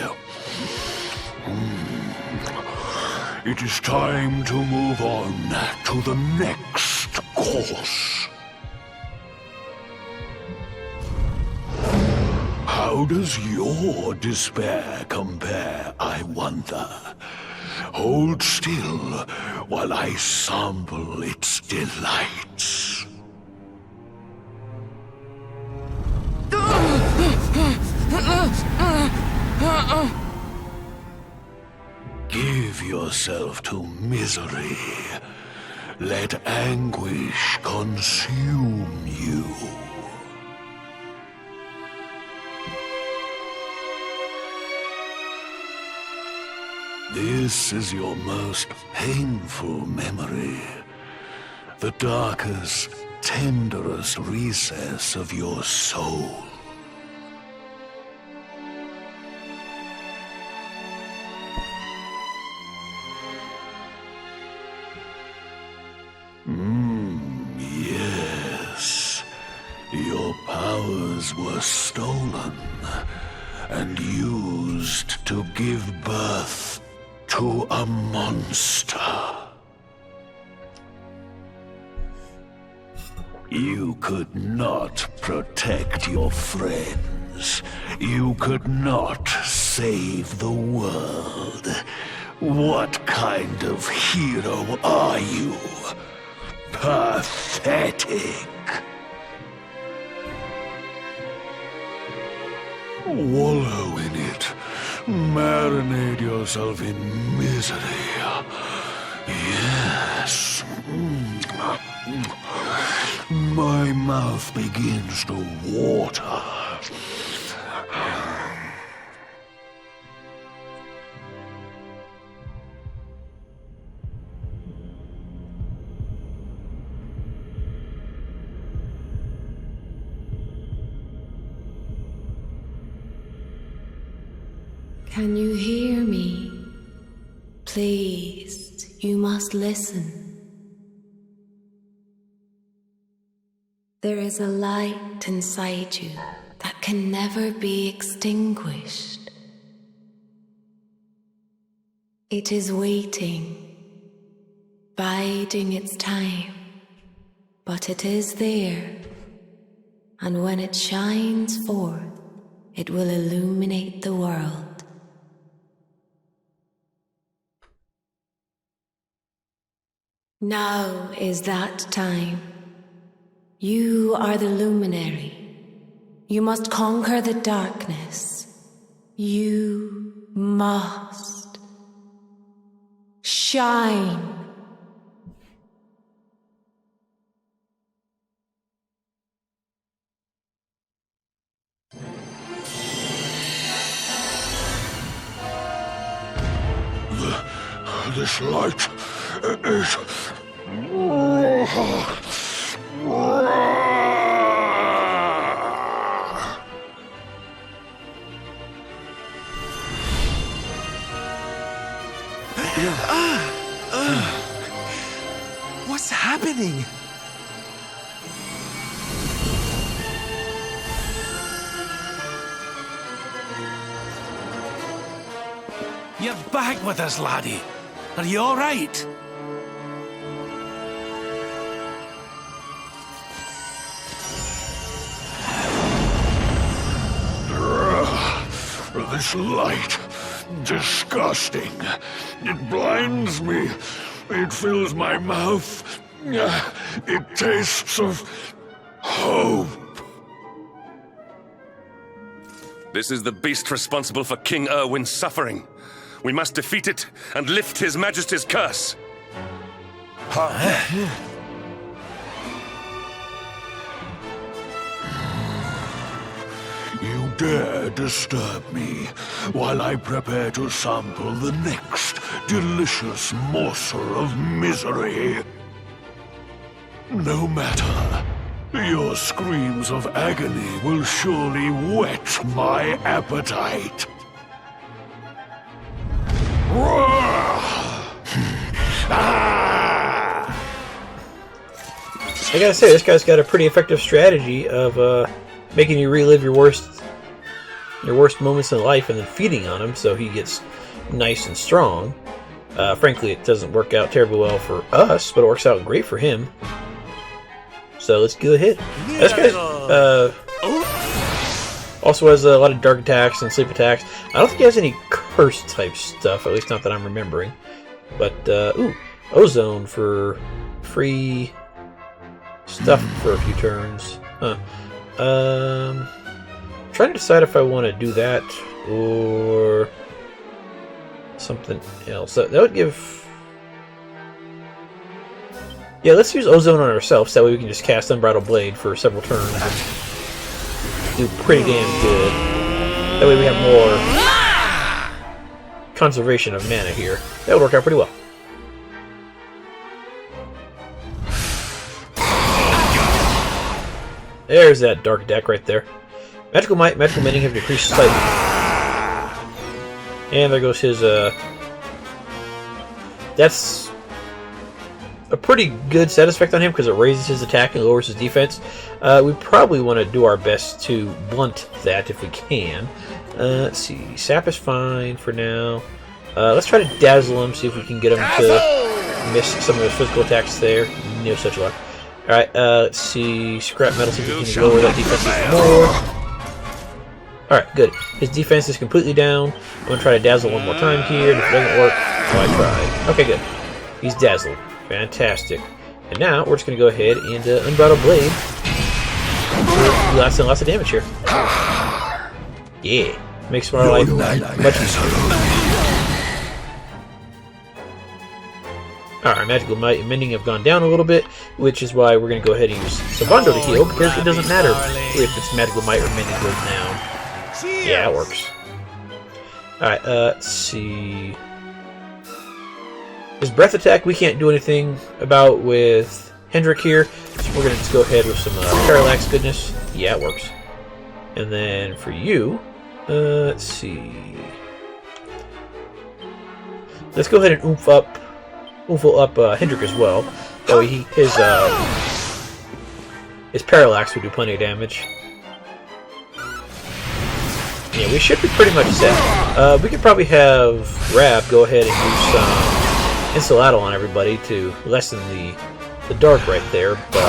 It is time to move on to the next course. How does your despair compare, I wonder? Hold still while I sample its delights. Give yourself to misery. Let anguish consume you. This is your most painful memory. The darkest, tenderest recess of your soul. Yes. Your powers were stolen and used to give birth to a monster. You could not protect your friends. You could not save the world. What kind of hero are you? Pathetic. Wallow in it. Marinate yourself in misery. Yes. My mouth begins to water. Can you hear me? Please, you must listen. There is a light inside you that can never be extinguished. It is waiting, biding its time, but it is there, and when it shines forth, it will illuminate the world. Now is that time. You are the luminary. You must conquer the darkness. You must shine. This light is... What's happening? You're back with us, laddie. Are you all right? This light, disgusting. It blinds me. It fills my mouth. It tastes of hope. This is the beast responsible for King Erwin's suffering. We must defeat it and lift His Majesty's curse. You dare disturb me while I prepare to sample the next delicious morsel of misery. No matter. Your screams of agony will surely whet my appetite. I gotta say, this guy's got a pretty effective strategy of making you relive your worst moments in life and then feeding on him so he gets nice and strong. Frankly, it doesn't work out terribly well for us, but it works out great for him. So let's go ahead. This guy's also has a lot of dark attacks and sleep attacks. I don't think he has any curse type stuff, at least not that I'm remembering. But, ooh, ozone for free stuff for a few turns. Huh. Trying to decide if I want to do that or something else. That would give... Yeah, let's use ozone on ourselves. That way we can just cast Unbridled Blade for several turns and do pretty damn good. That way we have more conservation of mana here. That would work out pretty well. There's that dark deck right there. Magical Might, Magical Mending have decreased slightly. And there goes his, that's a pretty good set effect on him because it raises his attack and lowers his defense. We probably want to do our best to blunt that if we can. Let's see. Sap is fine for now. Let's try to dazzle him, see if we can get him to miss some of his physical attacks there. No such luck. Alright, let's see. Scrap Metal, see if we can lower that defense even more. Alright, good. His defense is completely down. I'm going to try to dazzle one more time here. And if it doesn't work, I tried. Okay, good. He's dazzled. Fantastic. And now, we're just going to go ahead and Unbridled Blade. Do lots and lots of damage here. Yeah. Makes my life much easier. Alright, magical might and mending have gone down a little bit, which is why we're going to go ahead and use Savando to heal, because it doesn't matter if it's magical might or mending goes down. Yeah, it works. Alright, let's see. His breath attack we can't do anything about with Hendrik here, so we're going to just go ahead with some parallax goodness. Yeah, it works. And then for you, let's see. Let's go ahead and oomph up Hendrik as well. That way his parallax will do plenty of damage. Yeah, we should be pretty much set. We could probably have Rab go ahead and do some Insulatal on everybody to lessen the dark right there, but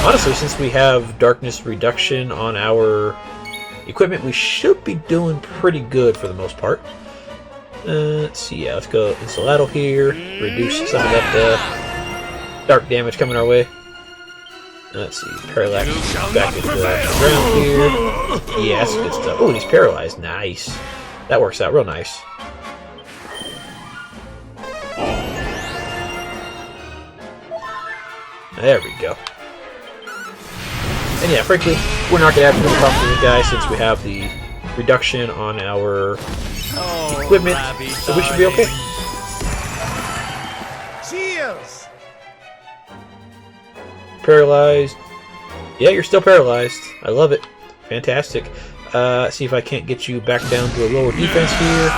honestly, since we have darkness reduction on our equipment, we should be doing pretty good for the most part. Let's see, yeah, let's go Insulatal here, reduce some of that dark damage coming our way. Let's see, Parallax back into the ground here. Yeah, that's good stuff. Oh, he's paralyzed. Nice. That works out real nice. There we go. And yeah, frankly, we're not going to have too many problems with this guy since we have the reduction on our equipment, so we should be okay. Cheers! Paralyzed. Yeah, you're still paralyzed. I love it. Fantastic. See if I can't get you back down to a lower defense here.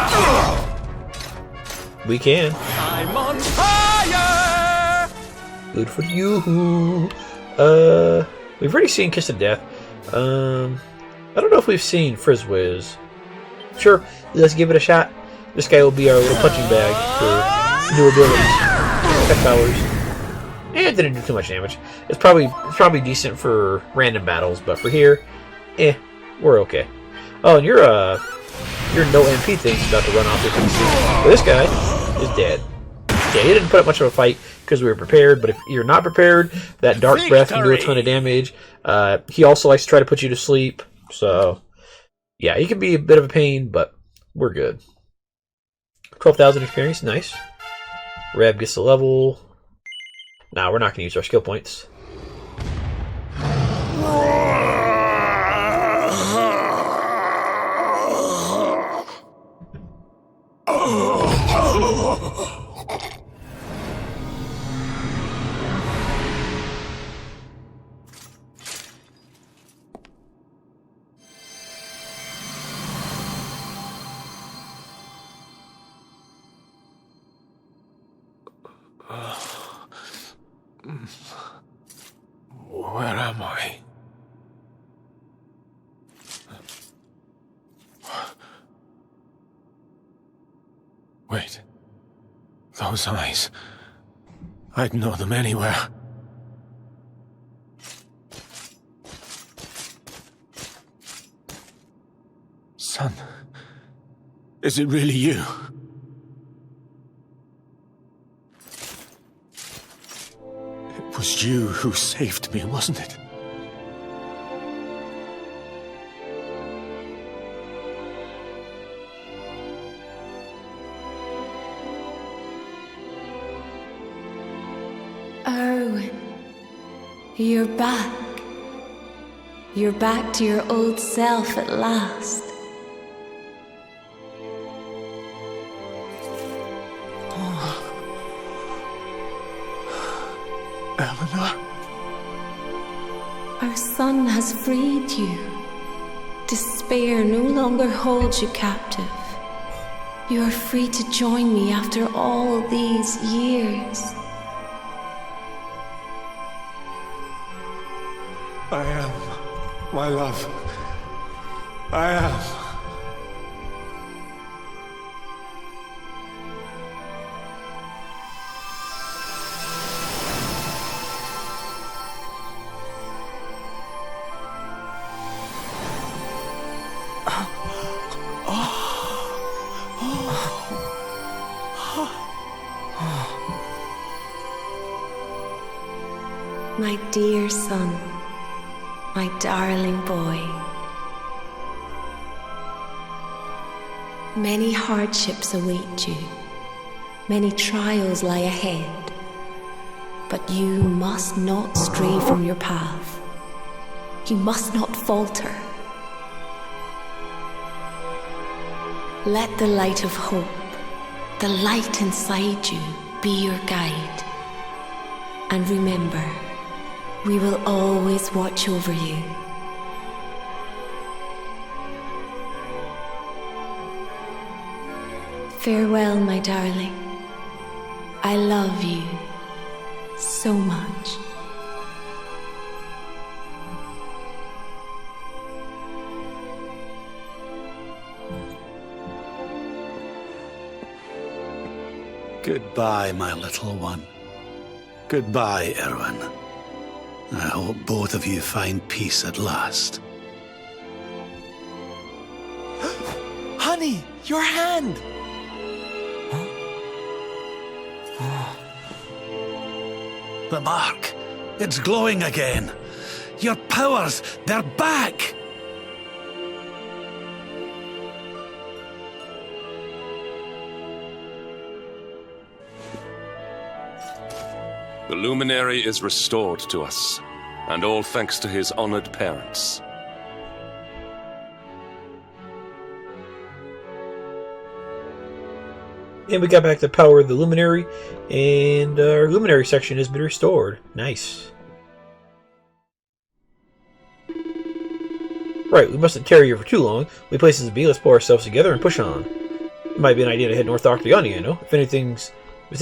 We can. I'm on fire! Good for you. We've already seen Kiss of Death. I don't know if we've seen Frizzwiz. Sure, let's give it a shot. This guy will be our little punching bag for new abilities. Pet powers. It didn't do too much damage. It's probably decent for random battles, but for here, we're okay. Oh, and your no MP thing's about to run off here pretty soon. But this guy is dead. Yeah, he didn't put up much of a fight because we were prepared, but if you're not prepared, that dark breath can do a ton of damage. He also likes to try to put you to sleep, so yeah, he can be a bit of a pain, but we're good. 12,000 experience, nice. Reb gets a level. Nah, we're not going to use our skill points. Where am I? Wait. Those eyes. I'd know them anywhere. Son, is it really you? It was you who saved me, wasn't it? Erwin, you're back. You're back to your old self at last. Eleanor? Our son has freed you. Despair no longer holds you captive. You are free to join me after all these years. I am, my love. I am. My dear son, my darling boy. Many hardships await you. Many trials lie ahead. But you must not stray from your path. You must not falter. Let the light of hope, the light inside you, be your guide. And remember, we will always watch over you. Farewell, my darling. I love you so much. Goodbye, my little one. Goodbye, Erwin. I hope both of you find peace at last. Honey, your hand! The mark. It's glowing again. Your powers, they're back! The luminary is restored to us, and all thanks to his honored parents. And we got back the power of the luminary, and our luminary section has been restored. Nice. Right, we mustn't tarry here for too long. We places to be, let's pull ourselves together and push on. It might be an idea to head north to Octagonia, you know. If it's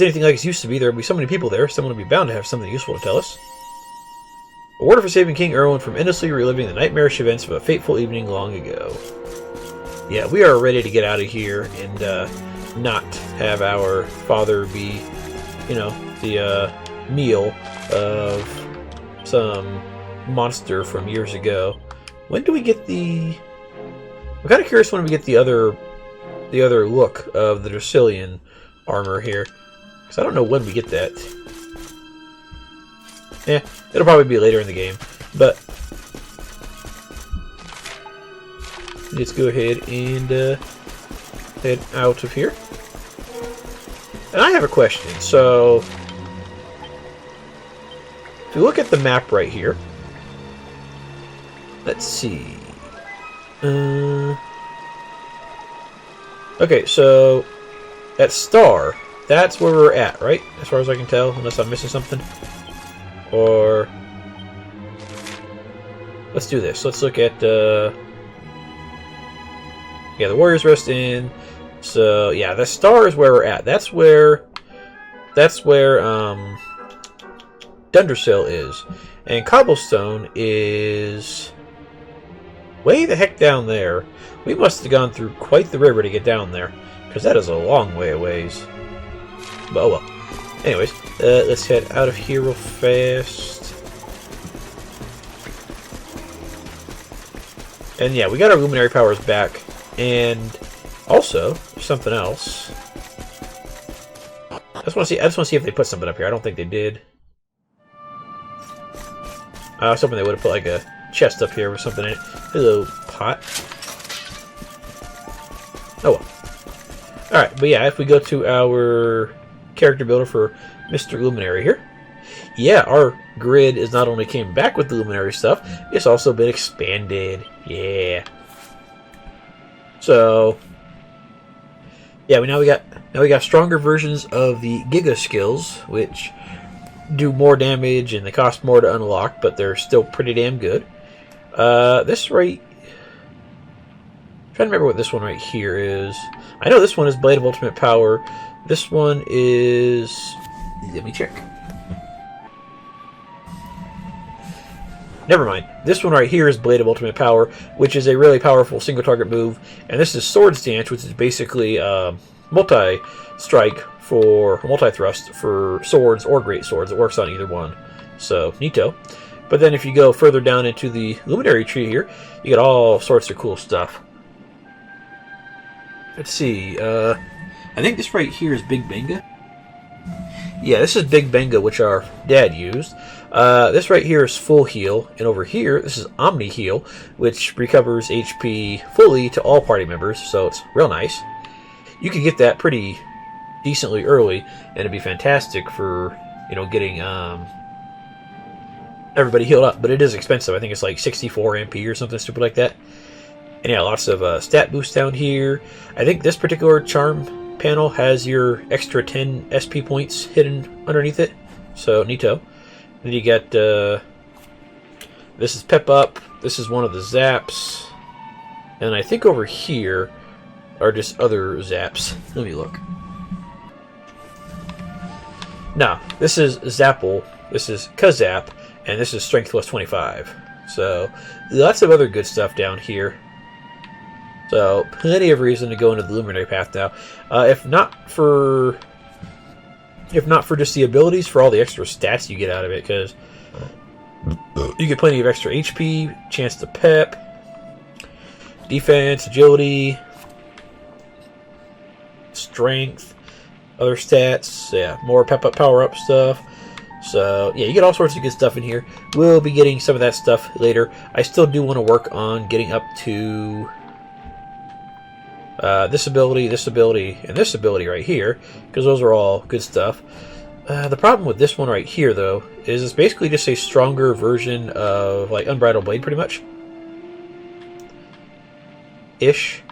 anything like it used to be, there will be so many people there, someone will be bound to have something useful to tell us. A order for saving King Erwin from endlessly reliving the nightmarish events of a fateful evening long ago. Yeah, we are ready to get out of here and not have our father be, you know, the meal of some monster from years ago. When do we get the... I'm kind of curious when we get the other look of the Dracilian armor here. Because I don't know when we get that. It'll probably be later in the game. But let's go ahead and head out of here. And I have a question. So, if you look at the map right here, let's see. Okay, so that star, that's where we're at, right? As far as I can tell, unless I'm missing something. Or let's do this. Let's look at yeah, the Warriors Rest Inn. So yeah, the star is where we're at. That's where Dundersill is, and Cobblestone is way the heck down there. We must have gone through quite the river to get down there, because that is a long way away. But oh well. Anyways, let's head out of here real fast. And yeah, we got our luminary powers back, and also something else. I just want to see if they put something up here. I don't think they did. I was hoping they would have put like a chest up here with something in it. Hello, pot. Oh well. Alright, but yeah, if we go to our character builder for Mr. Luminary here. Yeah, our grid is not only came back with the Luminary stuff, it's also been expanded. Yeah. So yeah, now we got stronger versions of the Giga skills, which do more damage and they cost more to unlock, but they're still pretty damn good. This right, I'm trying to remember what this one right here is. I know this one is Blade of Ultimate Power. This one is, let me check. Never mind. This one right here is Blade of Ultimate Power, which is a really powerful single target move. And this is Sword Stance, which is basically multi-strike for multi-thrust for swords or great swords. It works on either one. So, neato. But then if you go further down into the Luminary tree here, you get all sorts of cool stuff. Let's see. I think this right here is Big Benga. Yeah, this is Big Benga, which our dad used. This right here is Full Heal, and over here, this is Omni Heal, which recovers HP fully to all party members, so it's real nice. you could get that pretty decently early, and it'd be fantastic for, you know, getting everybody healed up. But it is expensive. I think it's like 64 MP or something stupid like that. And yeah, lots of stat boosts down here. I think this particular charm panel has your extra 10 SP points hidden underneath it. So, neato. Then you got, this is Pep Up. This is one of the zaps. And I think over here are just other zaps. Let me look. No, this is Zapple. This is Kazap. And this is Strength plus 25. So, lots of other good stuff down here. So, plenty of reason to go into the Luminary Path now. If not for just the abilities, for all the extra stats you get out of it, because you get plenty of extra HP, chance to pep, defense, agility, strength, other stats, yeah, more pep up, power up stuff. So, yeah, you get all sorts of good stuff in here. We'll be getting some of that stuff later. I still do want to work on getting up to this ability, and this ability right here, because those are all good stuff. The problem with this one right here, though, is it's basically just a stronger version of, like, Unbridled Blade, pretty much. Ish.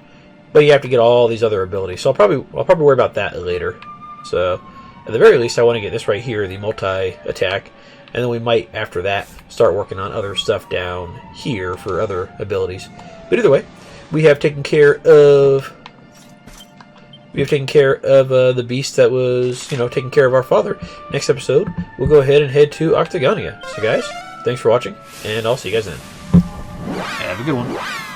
But you have to get all these other abilities, so I'll probably worry about that later. So, at the very least, I want to get this right here, the multi-attack, and then we might, after that, start working on other stuff down here for other abilities. But either way, we have taken care of the beast that was, you know, taking care of our father. Next episode, we'll go ahead and head to Octagonia. So guys, thanks for watching, and I'll see you guys then. Have a good one.